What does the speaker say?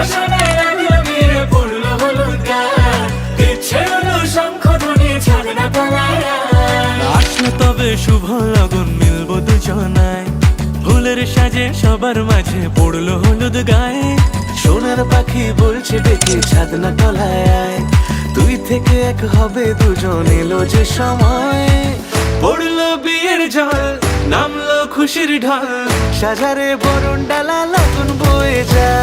শ্মশানে লাগলো বিয়ে পড়লো হলুদ গান, দিচ্ছে হলো শঙ্খধ্বনি ছাদ না তলায়। আসলে তবে শুভ লগন মিলবো দুজনায়, ফুলের সাজে সবার মাঝে পড়লো হলুদ গায়ে। সোনার পাখি বলছে ডেকে ছাদ না তলায়, দুই থেকে এক হবে দুজন, এলো যে সময়। পড়লো বিয়ের জল, নামলো খুশির ঢল, সাজারে বরণ ডালা লগন বয়ে যায়।